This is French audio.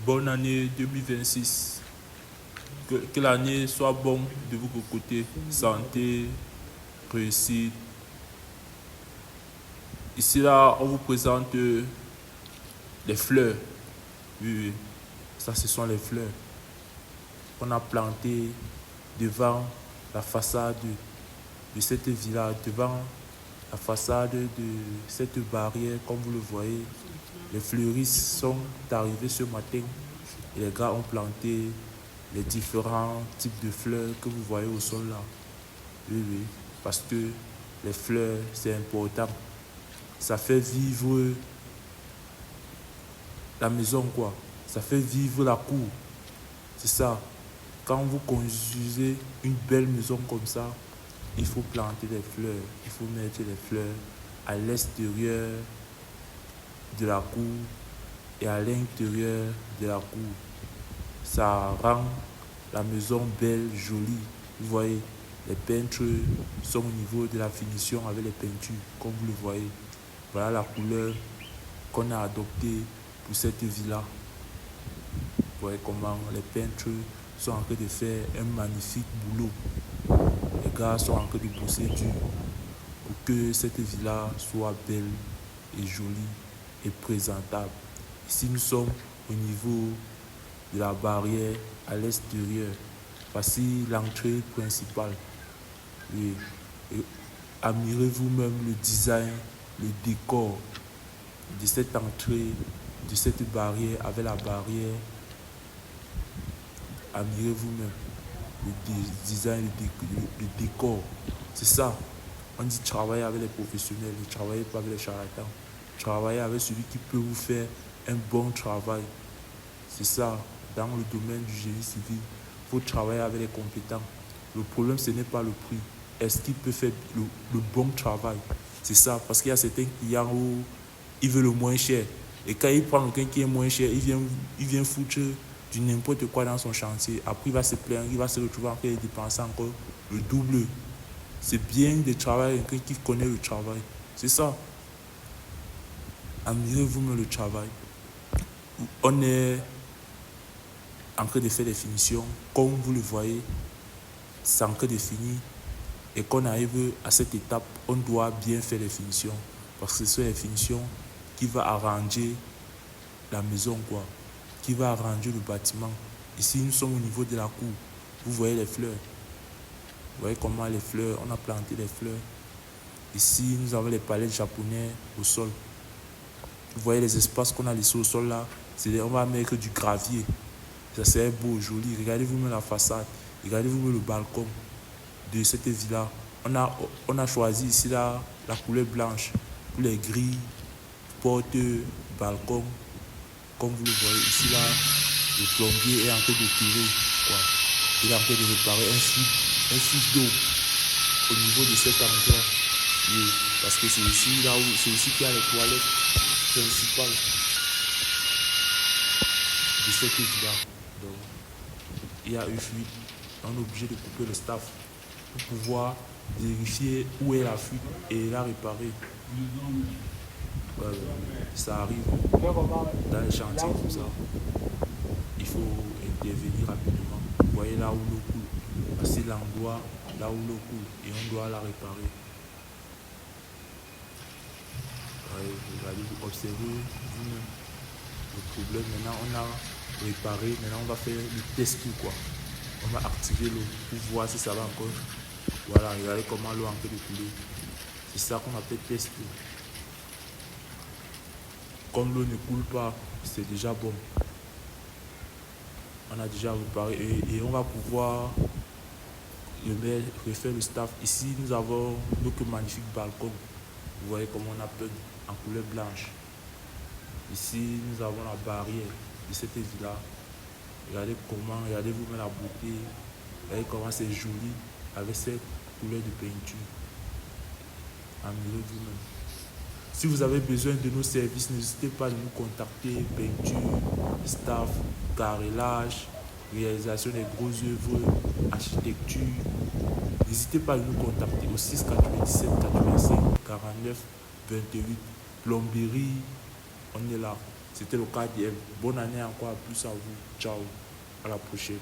bonne année 2026. Que l'année soit bonne de vos côtés. Santé, réussite. Ici, là, on vous présente les fleurs. Oui, oui. Ça, ce sont les fleurs qu'on a plantées devant la façade de cette villa, devant la façade de cette barrière, comme vous le voyez. Les fleuristes sont arrivés ce matin et les gars ont planté les différents types de fleurs que vous voyez au sol là. Oui, oui, parce que les fleurs, c'est important. Ça fait vivre la maison, quoi. Ça fait vivre la cour. C'est ça. Quand vous construisez une belle maison comme ça, il faut planter des fleurs. Il faut mettre les fleurs à l'extérieur de la cour et à l'intérieur de la cour. Ça rend la maison belle, jolie. Vous voyez, les peintres sont au niveau de la finition avec les peintures, comme vous le voyez. Voilà la couleur qu'on a adoptée pour cette villa. Vous voyez comment les peintres sont en train de faire un magnifique boulot. Les gars sont en train de bosser dur pour que cette villa soit belle et jolie et présentable. Ici, nous sommes au niveau de la barrière à l'extérieur. Voici l'entrée principale. Et admirez vous-même le design, le décor de cette entrée, de cette barrière avec la barrière. Admirez vous-même le design, le décor. C'est ça. On dit travailler avec les professionnels, ne travaillez pas avec les charlatans. Travaillez avec celui qui peut vous faire un bon travail. C'est ça. Dans le domaine du génie civil, il faut travailler avec les compétents. Le problème, ce n'est pas le prix. Est-ce qu'il peut faire le bon travail? C'est ça. Parce qu'il y a certains clients où ils veulent le moins cher. Et quand il prend quelqu'un qui est moins cher, il vient foutre du n'importe quoi dans son chantier. Après, il va se plaindre, il va se retrouver en train de dépenser encore le double. C'est bien de travailler avec quelqu'un qui connaît le travail. C'est ça. Admirez-vous le travail. On est en train de faire des finitions. Comme vous le voyez, c'est en train de finir. Et qu'on arrive à cette étape, on doit bien faire les finitions. Parce que ce sont les finitions qui vont arranger la maison, quoi. Qui va arranger le bâtiment. Ici, nous sommes au niveau de la cour. Vous voyez les fleurs. Vous voyez comment les fleurs, on a planté les fleurs. Ici, nous avons les palettes japonais au sol. Vous voyez les espaces qu'on a laissés au sol là. On va mettre du gravier. Ça c'est beau, joli. Regardez-vous la façade. Regardez-vous le balcon de cette villa. On a choisi ici là, la couleur blanche pour les grilles, portes, balcon. Comme vous le voyez ici là, le plombier est en train d'opérer, quoi. Il est en train de réparer un fil d'eau au niveau de cet endroit. Oui, parce que c'est ici là où c'est ici qu'il y a les toilettes principales de cette villa. Donc, il y a une fuite. On est obligé de couper le staff pour pouvoir vérifier où est la fuite et la réparer. Ça arrive dans les chantiers comme ça. Il faut intervenir rapidement. Vous voyez là où l'eau coule. Voici l'endroit là où l'eau coule et on doit la réparer. Regardez, vous observez vous-même le problème. Maintenant on a réparé. Maintenant on va faire le test, quoi. On va activer l'eau pour voir si ça va encore. Voilà, regardez comment l'eau est en train de couler. C'est ça qu'on appelle test. Comme l'eau ne coule pas, c'est déjà bon. On a déjà réparé et on va pouvoir refaire le staff. Ici, nous avons notre magnifique balcon. Vous voyez comment on a peint en couleur blanche. Ici, nous avons la barrière de cette villa. Regardez regardez-vous la beauté. Regardez comment c'est joli avec cette couleur de peinture. Admirez vous-même. Si vous avez besoin de nos services, n'hésitez pas à nous contacter. Peinture, staff, carrelage, réalisation des gros œuvres, architecture. N'hésitez pas à nous contacter au 6 97 85 49 28. Plomberie, on est là. C'était le KDM. Bonne année encore à plus à vous. Ciao. À la prochaine.